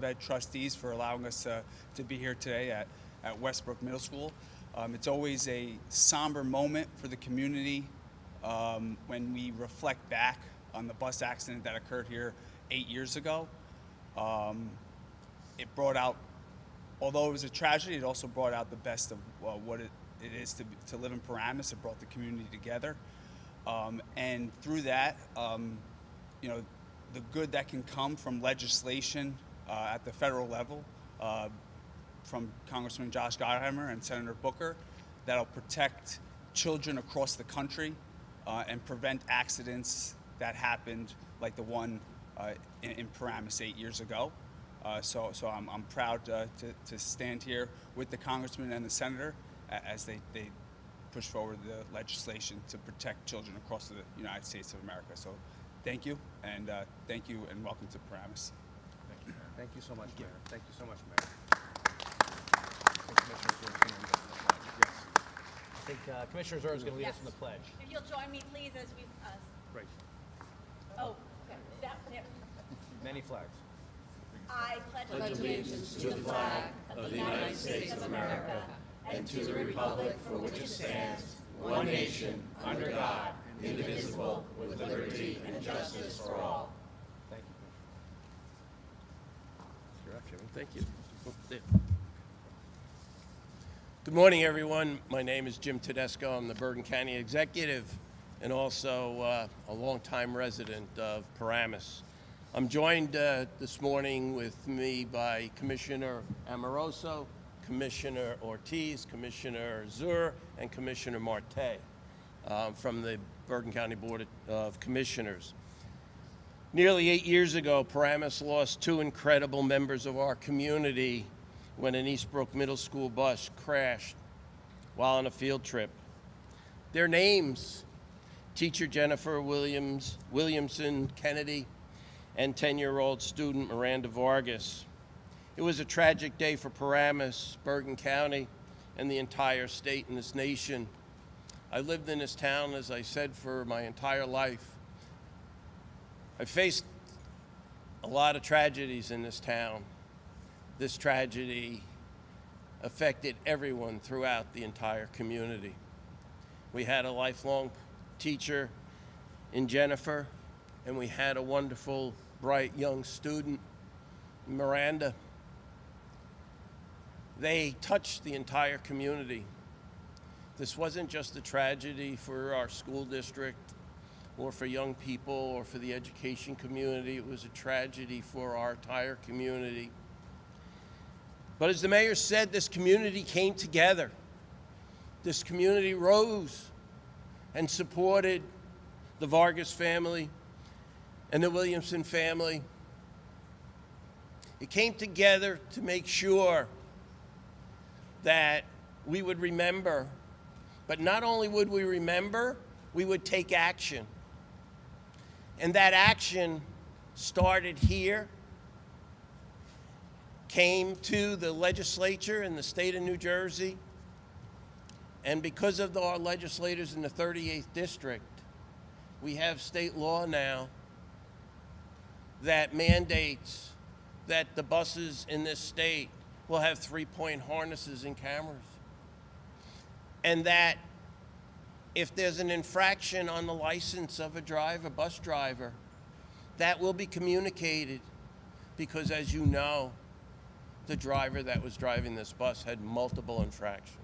of Ed trustees for allowing us to be here today at Westbrook Middle School. It's always a somber moment for the community when we reflect back on the bus accident that occurred here 8 years ago. It brought out, although it was a tragedy, it also brought out the best of what it is to live in Paramus. It brought the community together. And through that, you know, the good that can come from legislation at the federal level from Congressman Josh Gottheimer and Senator Booker that'll protect children across the country and prevent accidents that happened like the one in Paramus 8 years ago. So I'm proud to stand here with the congressman and the senator as they push forward the legislation to protect children across the United States of America. So thank you, and welcome to Paramus. Thank you, Mayor. Thank you so much, Mayor. Thank you so much, Mayor. I think Commissioner Zerr is going to lead us in the pledge. If you'll join me, please, as we. Right. Oh, okay. There. Many flags. I pledge allegiance to the flag of the United States of America and to the republic for which it stands, one nation, under God, indivisible, with liberty and justice for all. Thank you. You're up, Jimmy. Thank you. Good morning, everyone. My name is Jim Tedesco. I'm the Bergen County Executive and also a longtime resident of Paramus. I'm joined this morning with me by Commissioner Amoroso, Commissioner Ortiz, Commissioner Zerr, and Commissioner Marte from the Bergen County Board of Commissioners. Nearly 8 years ago, Paramus lost two incredible members of our community when an Eastbrook Middle School bus crashed while on a field trip. Their names, teacher Jennifer Williamson Kennedy, and 10-year-old student Miranda Vargas. It was a tragic day for Paramus, Bergen County, and the entire state and this nation. I lived in this town, as I said, for my entire life. I faced a lot of tragedies in this town. This tragedy affected everyone throughout the entire community. We had a lifelong teacher in Jennifer, and we had a wonderful, bright young student, Miranda. They touched the entire community. This wasn't just a tragedy for our school district or for young people or for the education community. It was a tragedy for our entire community. But as the mayor said, this community came together. This community rose and supported the Vargas family and the Williamson family. It came together to make sure that we would remember, but not only would we remember, we would take action. And that action started here, came to the legislature in the state of New Jersey, and because of our legislators in the 38th district, we have state law now that mandates that the buses in this state will have 3-point harnesses and cameras. And that if there's an infraction on the license of a bus driver, that will be communicated because, as you know, the driver that was driving this bus had multiple infractions.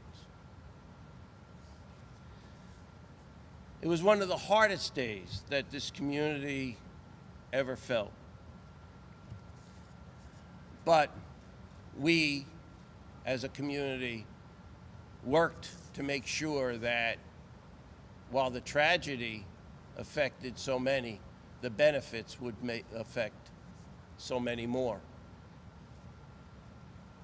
It was one of the hardest days that this community ever felt. But we, as a community, worked to make sure that while the tragedy affected so many, the benefits would affect so many more.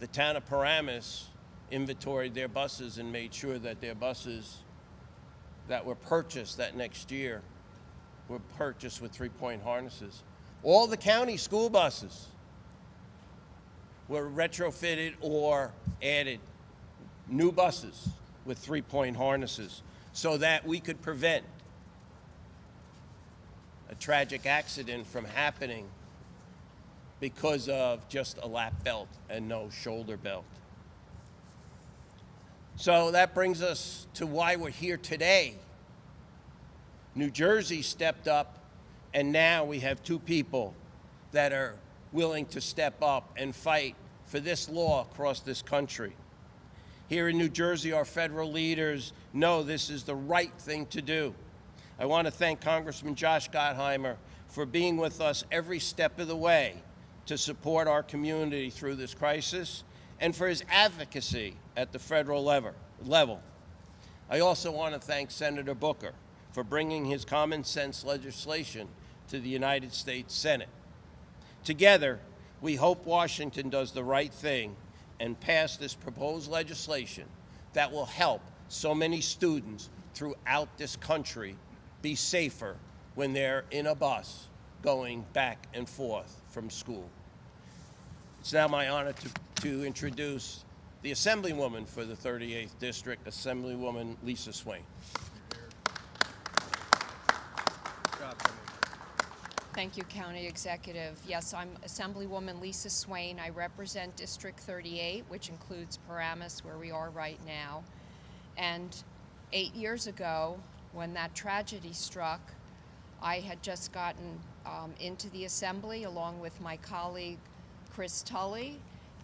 The town of Paramus inventoried their buses and made sure that their buses that were purchased that next year were purchased with 3-point harnesses. All the county school buses were retrofitted or added new buses with 3-point harnesses so that we could prevent a tragic accident from happening because of just a lap belt and no shoulder belt. So that brings us to why we're here today. New Jersey stepped up, and now we have two people that are willing to step up and fight for this law across this country. Here in New Jersey, our federal leaders know this is the right thing to do. I want to thank Congressman Josh Gottheimer for being with us every step of the way to support our community through this crisis, and for his advocacy at the federal level. I also want to thank Senator Booker for bringing his common sense legislation to the United States Senate. Together, we hope Washington does the right thing and pass this proposed legislation that will help so many students throughout this country be safer when they're in a bus going back and forth from school. It's now my honor to introduce the Assemblywoman for the 38th District, Assemblywoman Lisa Swain. Thank you, County Executive. Yes, I'm Assemblywoman Lisa Swain. I represent District 38, which includes Paramus, where we are right now. And 8 years ago, when that tragedy struck, I had just gotten into the Assembly along with my colleague Chris Tully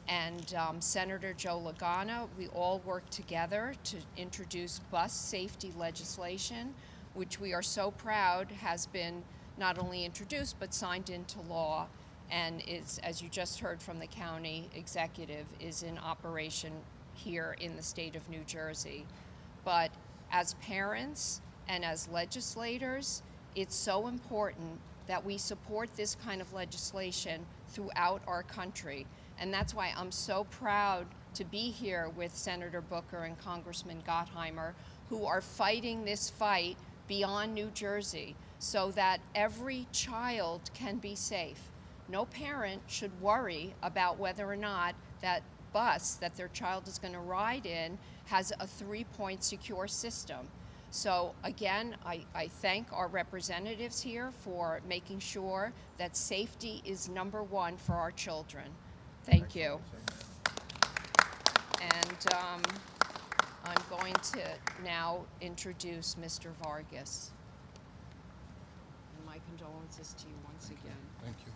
and Senator Joe Lagana. We all worked together to introduce bus safety legislation, which we are so proud has been not only introduced but signed into law, and is, as you just heard from the county executive, is in operation here in the state of New Jersey. But as parents and as legislators, it's so important that we support this kind of legislation throughout our country. And that's why I'm so proud to be here with Senator Booker and Congressman Gottheimer, who are fighting this fight beyond New Jersey so that every child can be safe. No parent should worry about whether or not that bus that their child is going to ride in has a 3-point secure system. So again, I thank our representatives here for making sure that safety is #1 for our children. Thank you. And I'm going to now introduce Mr. Vargas. And my condolences to you once again. Thank you.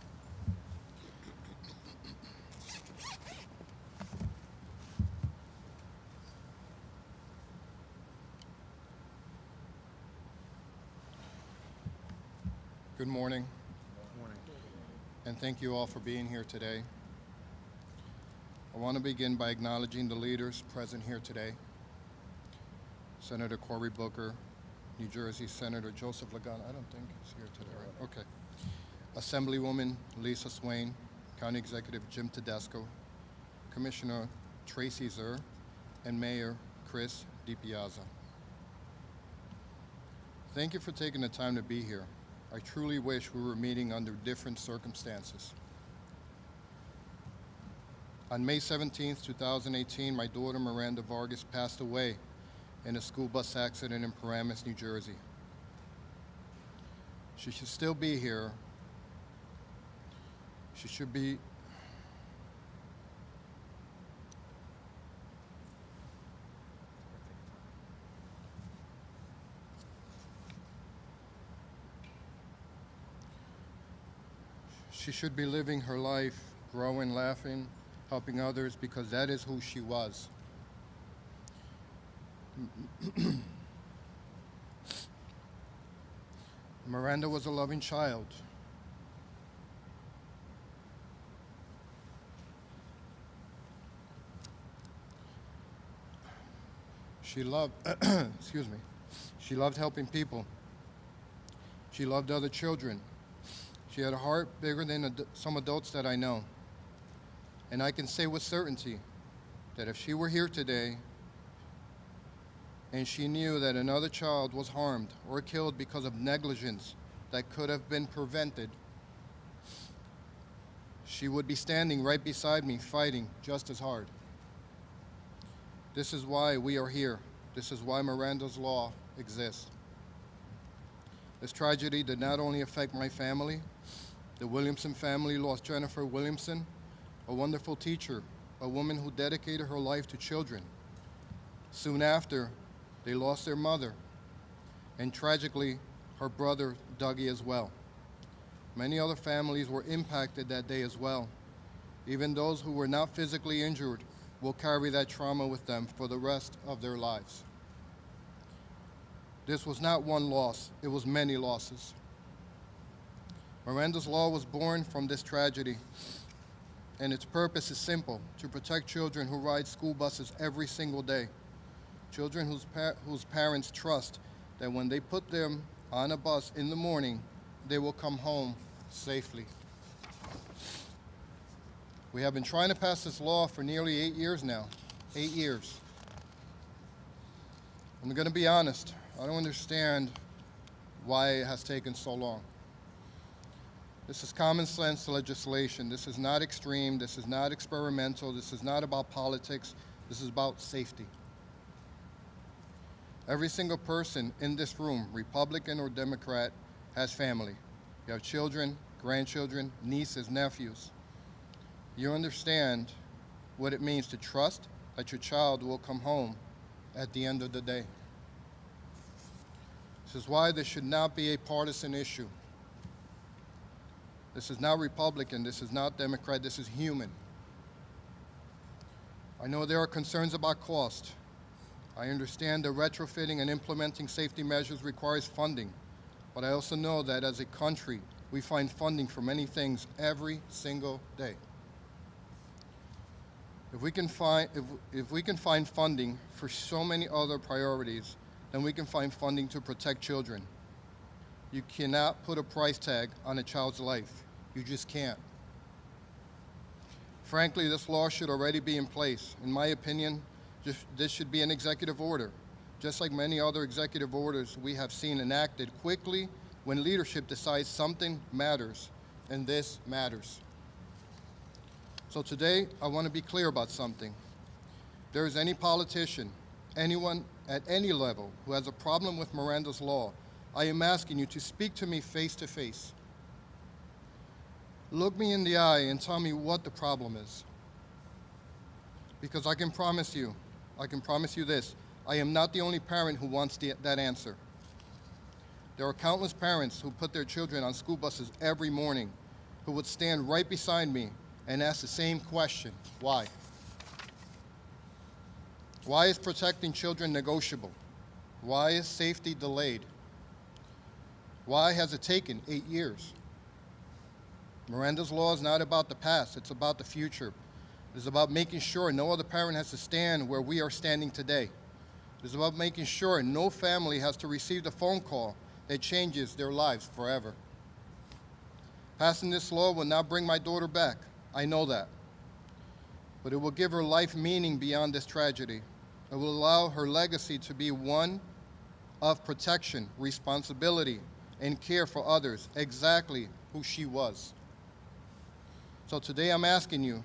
Good morning. Good morning. And thank you all for being here today. I want to begin by acknowledging the leaders present here today. Senator Cory Booker, New Jersey Senator Joseph Lagana, I don't think he's here today, right? Okay. Assemblywoman Lisa Swain, County Executive Jim Tedesco, Commissioner Tracy Zer, and Mayor Chris DiPiazza. Thank you for taking the time to be here. I truly wish we were meeting under different circumstances. On May 17, 2018, my daughter Miranda Vargas passed away in a school bus accident in Paramus, New Jersey. She should still be here. She should be living her life, growing, laughing, helping others, because that is who she was. Miranda was a loving child. She loved, excuse me, she loved helping people. She loved other children. She had a heart bigger than some adults that I know. And I can say with certainty that if she were here today and she knew that another child was harmed or killed because of negligence that could have been prevented, she would be standing right beside me fighting just as hard. This is why we are here. This is why Miranda's Law exists. This tragedy did not only affect my family, The Williamson family lost Jennifer Williamson, a wonderful teacher, a woman who dedicated her life to children. Soon after, they lost their mother, and tragically, her brother, Dougie, as well. Many other families were impacted that day as well. Even those who were not physically injured will carry that trauma with them for the rest of their lives. This was not one loss, it was many losses. Miranda's Law was born from this tragedy, and its purpose is simple: to protect children who ride school buses every single day. Children whose parents trust that when they put them on a bus in the morning, they will come home safely. We have been trying to pass this law for nearly 8 years now. 8 years. I'm going to be honest, I don't understand why it has taken so long. This is common sense legislation. This is not extreme. This is not experimental. This is not about politics. This is about safety. Every single person in this room, Republican or Democrat, has family. You have children, grandchildren, nieces, nephews. You understand what it means to trust that your child will come home at the end of the day. This is why this should not be a partisan issue. This is not Republican, this is not Democrat, this is human. I know there are concerns about cost. I understand that retrofitting and implementing safety measures requires funding, but I also know that as a country, we find funding for many things every single day. If we can find funding for so many other priorities, then we can find funding to protect children. You cannot put a price tag on a child's life. You just can't. Frankly, this law should already be in place. In my opinion, this should be an executive order, just like many other executive orders we have seen enacted quickly when leadership decides something matters, and this matters. So today, I want to be clear about something. If there is any politician, anyone at any level who has a problem with Miranda's Law, I am asking you to speak to me face to face. Look me in the eye and tell me what the problem is. Because I can promise you this, I am not the only parent who wants that answer. There are countless parents who put their children on school buses every morning who would stand right beside me and ask the same question: why? Why is protecting children negotiable? Why is safety delayed? Why has it taken 8 years? Miranda's Law is not about the past, it's about the future. It is about making sure no other parent has to stand where we are standing today. It is about making sure no family has to receive the phone call that changes their lives forever. Passing this law will not bring my daughter back. I know that. But it will give her life meaning beyond this tragedy. It will allow her legacy to be one of protection, responsibility, and care for others, exactly who she was. So today I'm asking you,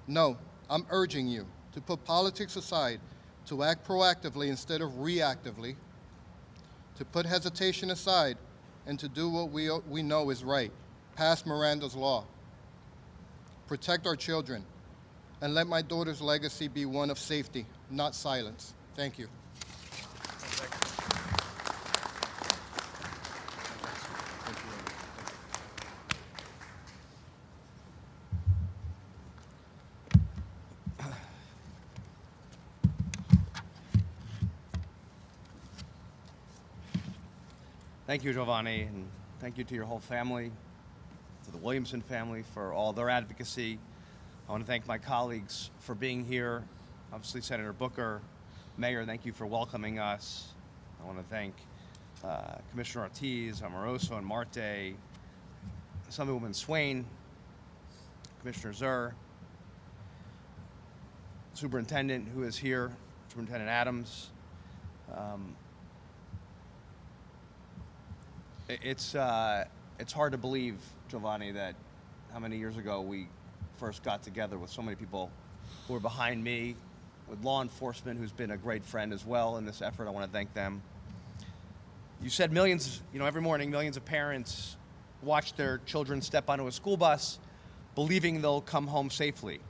no, I'm urging you to put politics aside, to act proactively instead of reactively, to put hesitation aside, and to do what we know is right. Pass Miranda's Law. Protect our children, and let my daughter's legacy be one of safety, not silence. Thank you. Thank you, Giovanni, and thank you to your whole family, to the Williamson family for all their advocacy. I want to thank my colleagues for being here. Obviously, Senator Booker, Mayor, thank you for welcoming us. I want to thank Commissioner Ortiz, Amoroso, and Marte, Assemblywoman Swain, Commissioner Zur, Superintendent who is here, Superintendent Adams. It's hard to believe, Giovanni, that how many years ago we first got together with so many people who were behind me, with law enforcement, who's been a great friend as well in this effort. I want to thank them. You said millions, every morning, millions of parents watch their children step onto a school bus, believing they'll come home safely.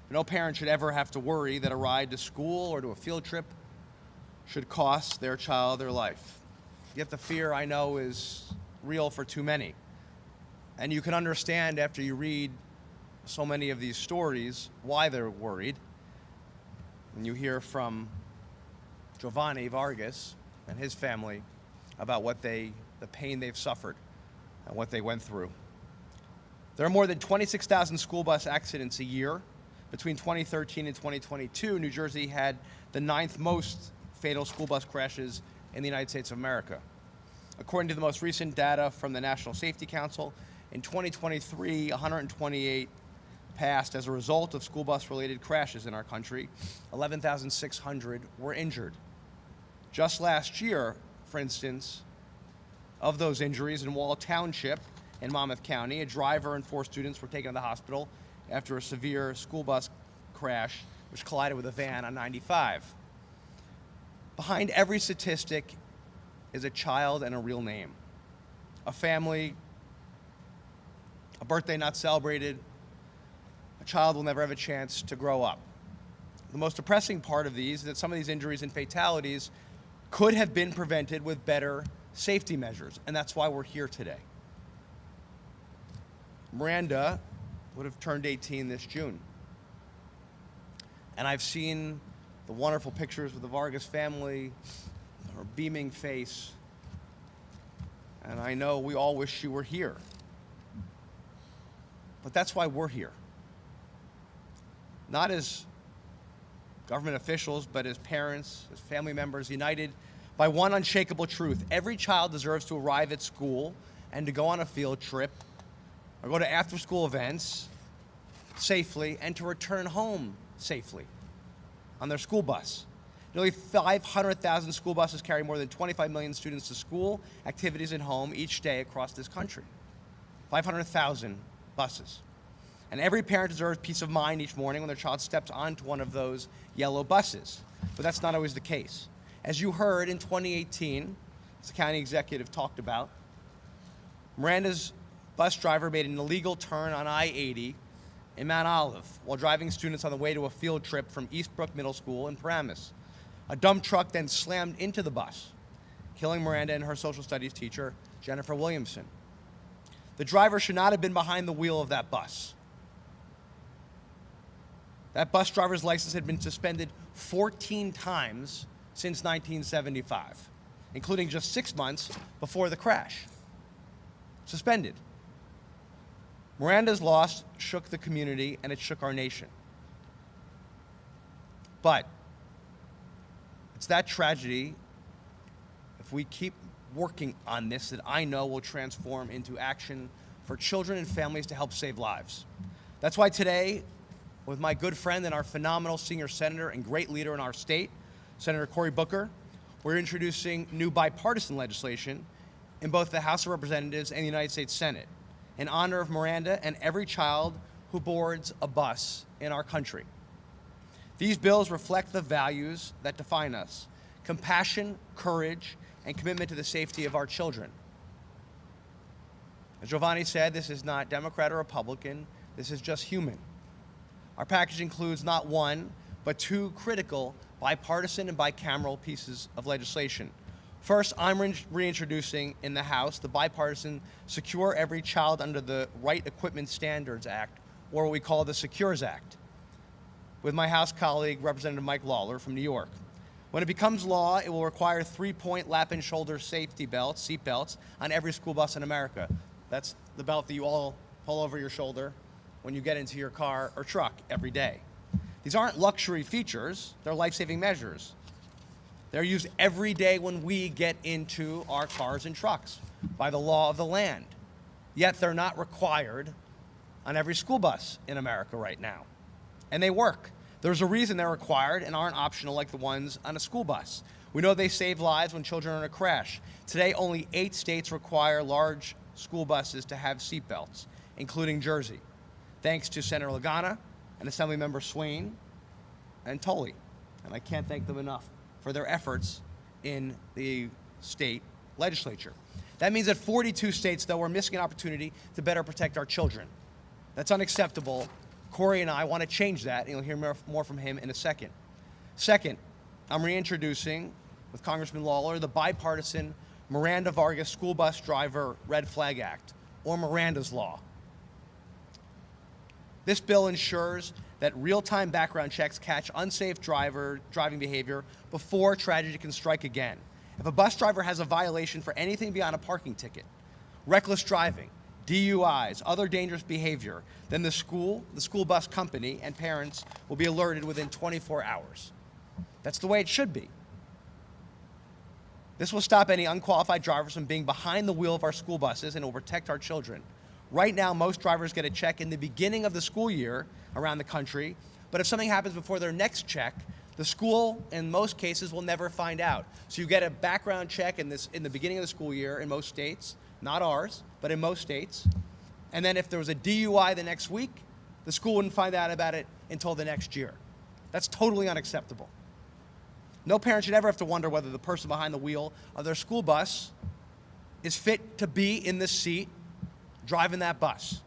No parent should ever have to worry that a ride to school or to a field trip should cost their child their life. Yet the fear, I know, is real for too many. And you can understand after you read so many of these stories why they're worried. When you hear from Giovanni Vargas and his family about the pain they've suffered and what they went through. There are more than 26,000 school bus accidents a year. Between 2013 and 2022, New Jersey had the 9th most fatal school bus crashes in the United States of America. According to the most recent data from the National Safety Council, in 2023, 128 passed as a result of school bus-related crashes in our country. 11,600 were injured. Just last year, for instance, of those injuries in Wall Township in Monmouth County, a driver and 4 students were taken to the hospital after a severe school bus crash which collided with a van on 95. Behind every statistic is a child and a real name, a family, a birthday not celebrated. A child will never have a chance to grow up. The most depressing part of these is that some of these injuries and fatalities could have been prevented with better safety measures, and that's why we're here today. Miranda would have turned 18 this June. And I've seen the wonderful pictures with the Vargas family, her beaming face, and I know we all wish she were here. But that's why we're here. Not as government officials, but as parents, as family members, united by one unshakable truth. Every child deserves to arrive at school and to go on a field trip or go to after-school events safely and to return home safely on their school bus. Nearly 500,000 school buses carry more than 25 million students to school, activities, and home each day across this country. 500,000 buses. And every parent deserves peace of mind each morning when their child steps onto one of those yellow buses. But that's not always the case. As you heard in 2018, as the county executive talked about, Miranda's bus driver made an illegal turn on I-80 in Mount Olive while driving students on the way to a field trip from Eastbrook Middle School in Paramus. A dump truck then slammed into the bus, killing Miranda and her social studies teacher, Jennifer Williamson. The driver should not have been behind the wheel of that bus. That bus driver's license had been suspended 14 times since 1975, including just 6 months before the crash. Suspended. Miranda's loss shook the community and it shook our nation. But it's that tragedy, if we keep working on this, that I know will transform into action for children and families to help save lives. That's why today, with my good friend and our phenomenal senior senator and great leader in our state, Senator Cory Booker, we're introducing new bipartisan legislation in both the House of Representatives and the United States Senate in honor of Miranda and every child who boards a bus in our country. These bills reflect the values that define us: compassion, courage, and commitment to the safety of our children. As Giovanni said, this is not Democrat or Republican, this is just human. Our package includes not one, but 2 critical bipartisan and bicameral pieces of legislation. First, I'm reintroducing in the House the bipartisan Secure Every Child Under the Right Equipment Standards Act, or what we call the Secures Act, with my House colleague, Representative Mike Lawler from New York. When it becomes law, it will require 3-point lap and shoulder safety belts, seat belts, on every school bus in America. That's the belt that you all pull over your shoulder when you get into your car or truck every day. These aren't luxury features, they're life-saving measures. They're used every day when we get into our cars and trucks by the law of the land. Yet they're not required on every school bus in America right now. And they work. There's a reason they're required and aren't optional like the ones on a school bus. We know they save lives when children are in a crash. Today, only 8 states require large school buses to have seatbelts, including Jersey, thanks to Senator Lagana and Assemblymember Swain and Tolley. And I can't thank them enough for their efforts in the state legislature. That means that 42 states, though, are missing an opportunity to better protect our children. That's unacceptable. Corey and I want to change that, and you'll hear more from him in a second. Second, I'm reintroducing, with Congressman Lawler, the bipartisan Miranda Vargas School Bus Driver Red Flag Act, or Miranda's Law. This bill ensures that real-time background checks catch unsafe driving behavior before tragedy can strike again. If a bus driver has a violation for anything beyond a parking ticket, reckless driving, DUIs, other dangerous behavior, then the school bus company, and parents will be alerted within 24 hours. That's the way it should be. This will stop any unqualified drivers from being behind the wheel of our school buses, and it will protect our children. Right now, most drivers get a check in the beginning of the school year around the country, but if something happens before their next check, the school, in most cases, will never find out. So you get a background check in the beginning of the school year in most states, not ours, but in most states. And then if there was a DUI the next week, the school wouldn't find out about it until the next year. That's totally unacceptable. No parent should ever have to wonder whether the person behind the wheel of their school bus is fit to be in the seat driving that bus.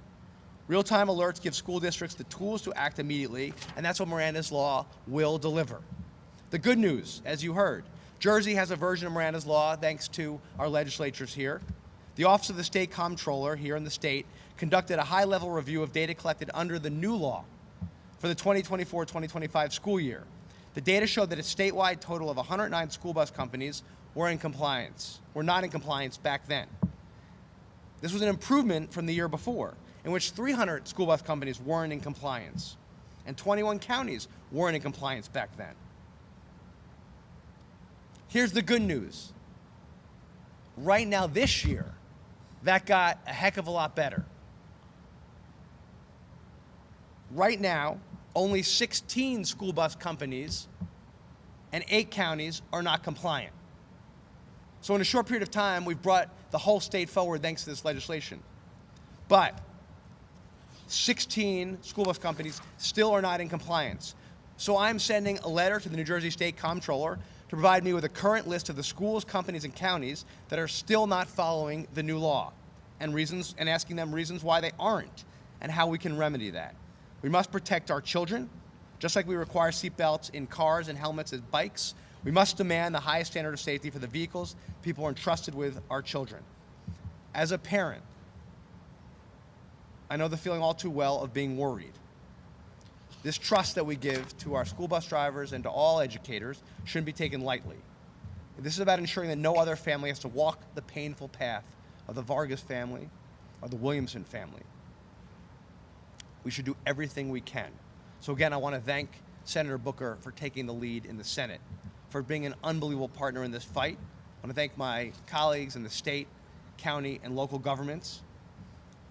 Real-time alerts give school districts the tools to act immediately, and that's what Miranda's Law will deliver. The good news, as you heard, Jersey has a version of Miranda's Law thanks to our legislatures here. The Office of the State Comptroller here in the state conducted a high-level review of data collected under the new law for the 2024-2025 school year. The data showed that a statewide total of 109 school bus companies were not in compliance back then. This was an improvement from the year before, in which 300 school bus companies weren't in compliance, and 21 counties weren't in compliance back then. Here's the good news. Right now, this year, that got a heck of a lot better. Right now, only 16 school bus companies and 8 counties are not compliant. So in a short period of time, we've brought the whole state forward thanks to this legislation. But 16 school bus companies still are not in compliance. So I'm sending a letter to the New Jersey State Comptroller to provide me with a current list of the schools, companies, and counties that are still not following the new law, and asking them reasons why they aren't and how we can remedy that. We must protect our children, just like we require seatbelts in cars and helmets as bikes. We must demand the highest standard of safety for the vehicles people are entrusted with, our children. As a parent, I know the feeling all too well of being worried. This trust that we give to our school bus drivers and to all educators shouldn't be taken lightly. This is about ensuring that no other family has to walk the painful path of the Vargas family or the Williamson family. We should do everything we can. So again, I want to thank Senator Booker for taking the lead in the Senate, for being an unbelievable partner in this fight. I want to thank my colleagues in the state, county, and local governments.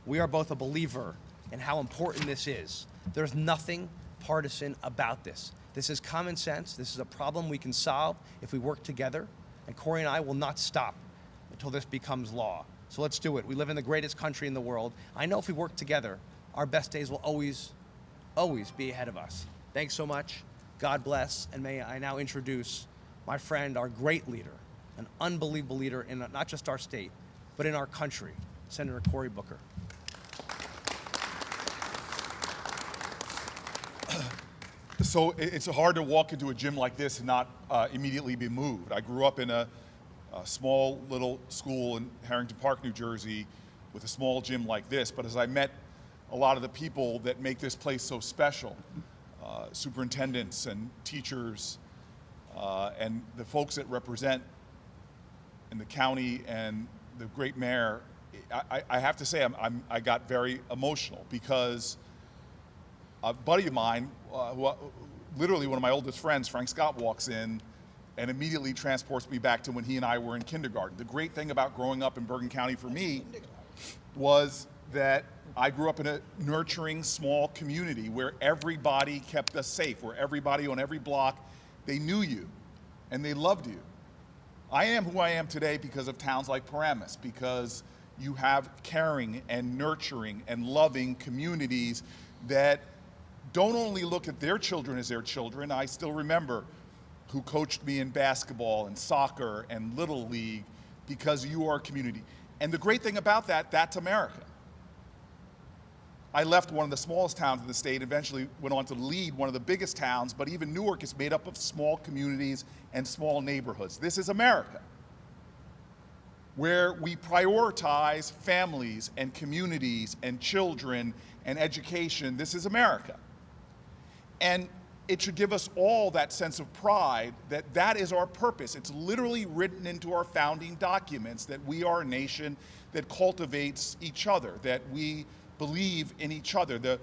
We are both a believer in how important this is. There's nothing partisan about this. This is common sense. This is a problem we can solve if we work together. And Corey and I will not stop until this becomes law. So let's do it. We live in the greatest country in the world. I know if we work together, our best days will always be ahead of us. Thanks so much. God bless. And may I now introduce my friend, our great leader, an unbelievable leader in not just our state, but in our country, Senator Cory Booker. So it's hard to walk into a gym like this and not immediately be moved. I grew up in a small little school in Harrington Park, New Jersey, with a small gym like this. But as I met a lot of the people that make this place so special, superintendents and teachers, and the folks that represent in the county and the great mayor, I have to say I got very emotional because a buddy of mine, literally one of my oldest friends, Frank Scott, walks in and immediately transports me back to when he and I were in kindergarten. The great thing about growing up in Bergen County for me was that I grew up in a nurturing small community where everybody kept us safe, where everybody on every block, they knew you and they loved you. I am who I am today because of towns like Paramus, because you have caring and nurturing and loving communities that don't only look at their children as their children. I still remember who coached me in basketball and soccer and Little League because you are a community. And the great thing about that, that's America. I left one of the smallest towns in the state, eventually went on to lead one of the biggest towns, but even Newark is made up of small communities and small neighborhoods. This is America, where we prioritize families and communities and children and education. This is America. And it should give us all that sense of pride that that is our purpose. It's literally written into our founding documents that we are a nation that cultivates each other, that we believe in each other. The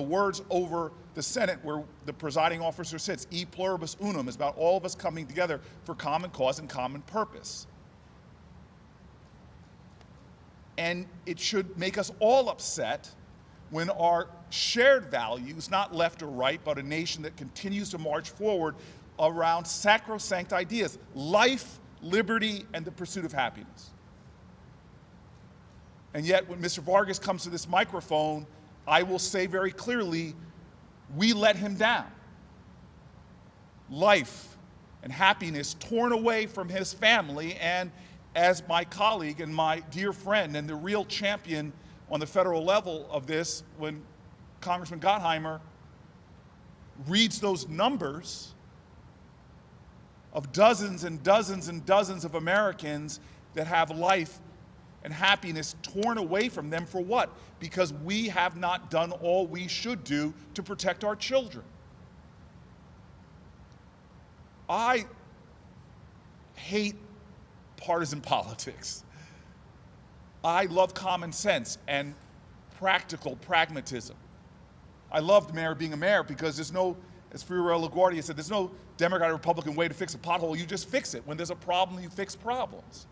words over the Senate where the presiding officer sits, e pluribus unum, is about all of us coming together for common cause and common purpose. And it should make us all upset when our shared values, not left or right, but a nation that continues to march forward around sacrosanct ideas, life, liberty, and the pursuit of happiness. And yet, when Mr. Vargas comes to this microphone, I will say very clearly, we let him down. Life and happiness torn away from his family, and as my colleague and my dear friend and the real champion on the federal level of this, when Congressman Gottheimer reads those numbers of dozens and dozens and dozens of Americans that have life and happiness torn away from them for what? Because we have not done all we should do to protect our children. I hate partisan politics. I love common sense and practical pragmatism. I loved mayor being a mayor because there's no, as Fiorello LaGuardia said, there's no Democrat or Republican way to fix a pothole. You just fix it. When there's a problem, you fix problems.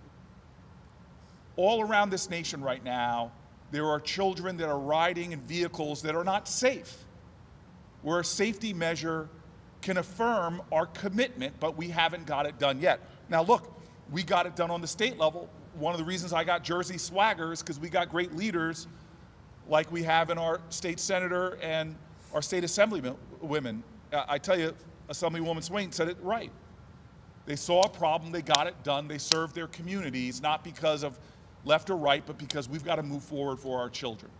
All around this nation right now, there are children that are riding in vehicles that are not safe, where a safety measure can affirm our commitment, but we haven't got it done yet. Now look, we got it done on the state level. One of the reasons I got Jersey swagger is because we got great leaders like we have in our state senator and our state assemblywomen. I tell you, Assemblywoman Swain said it right. They saw a problem, they got it done, they served their communities, not because of left or right, but because we've got to move forward for our children.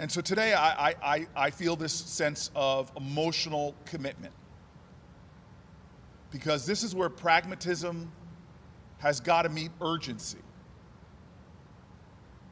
And so today I feel this sense of emotional commitment, because this is where pragmatism has got to meet urgency.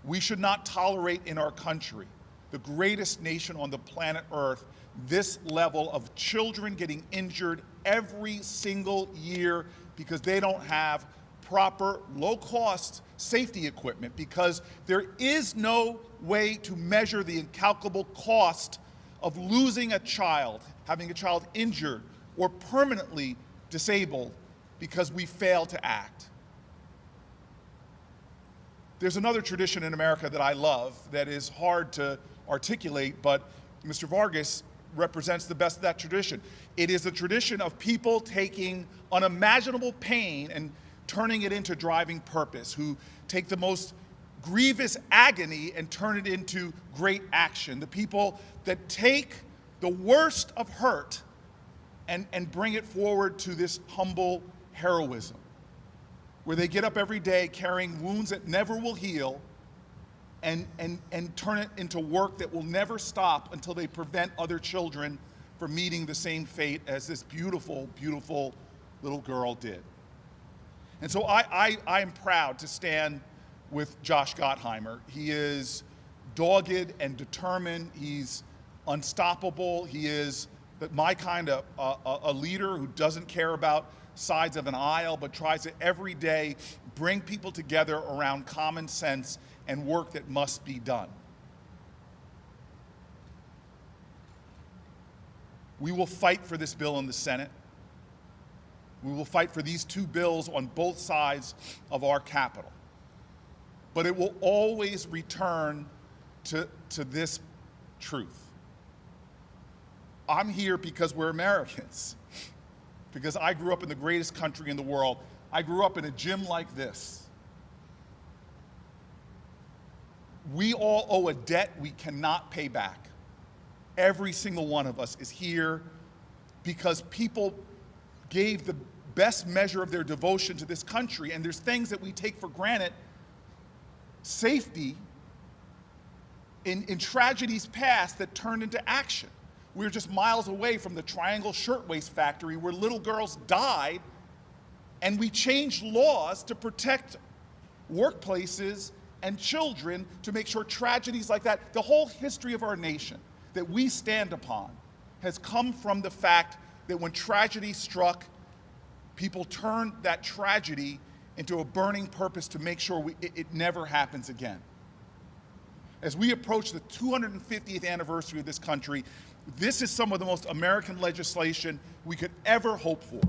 We should not tolerate in our country, the greatest nation on the planet Earth, this level of children getting injured every single year because they don't have proper, low-cost safety equipment, because there is no way to measure the incalculable cost of losing a child, having a child injured or permanently disabled because we fail to act. There's another tradition in America that I love that is hard to articulate, but Mr. Vargas represents the best of that tradition. It is a tradition of people taking unimaginable pain and turning it into driving purpose, who take the most grievous agony and turn it into great action. The people that take the worst of hurt and bring it forward to this humble heroism, where they get up every day carrying wounds that never will heal and turn it into work that will never stop until they prevent other children from meeting the same fate as this beautiful, beautiful little girl did. And so I am proud to stand with Josh Gottheimer. He is dogged and determined. He's unstoppable. He is my kind of a leader who doesn't care about sides of an aisle, but tries to every day bring people together around common sense and work that must be done. We will fight for this bill in the Senate. We will fight for these two bills on both sides of our Capitol. But it will always return to this truth. I'm here because we're Americans, because I grew up in the greatest country in the world. I grew up in a gym like this. We all owe a debt we cannot pay back. Every single one of us is here because people gave the best measure of their devotion to this country, and there's things that we take for granted, safety, in tragedies past that turned into action. We were just miles away from the Triangle Shirtwaist Factory where little girls died, and we changed laws to protect workplaces and children to make sure tragedies like that, the whole history of our nation that we stand upon has come from the fact that when tragedy struck, people turned that tragedy into a burning purpose to make sure it never happens again. As we approach the 250th anniversary of this country, this is some of the most American legislation we could ever hope for,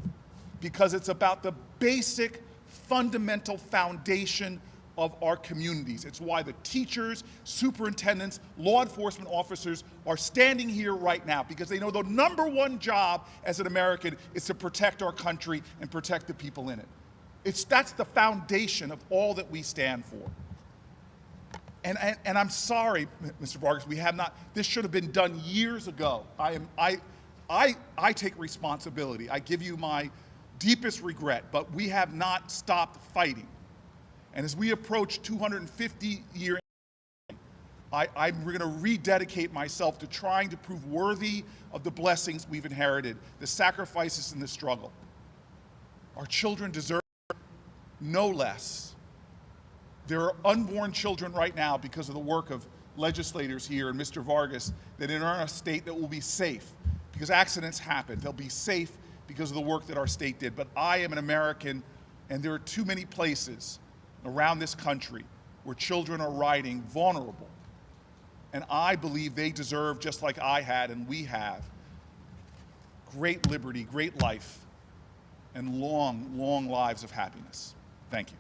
because it's about the basic, fundamental foundation of our communities. It's why the teachers, superintendents, law enforcement officers are standing here right now, because they know the #1 job as an American is to protect our country and protect the people in it. That's the foundation of all that we stand for. And I'm sorry, Mr. Vargas, we have not, this should have been done years ago. I take responsibility. I give you my deepest regret, but we have not stopped fighting. And as we approach 250 years, I'm going to rededicate myself to trying to prove worthy of the blessings we've inherited, the sacrifices and the struggle. Our children deserve no less. There are unborn children right now because of the work of legislators here and Mr. Vargas that are in our state that will be safe because accidents happen. They'll be safe because of the work that our state did. But I am an American, and there are too many places around this country where children are riding vulnerable. And I believe they deserve, just like I had and we have, great liberty, great life, and long, long lives of happiness. Thank you.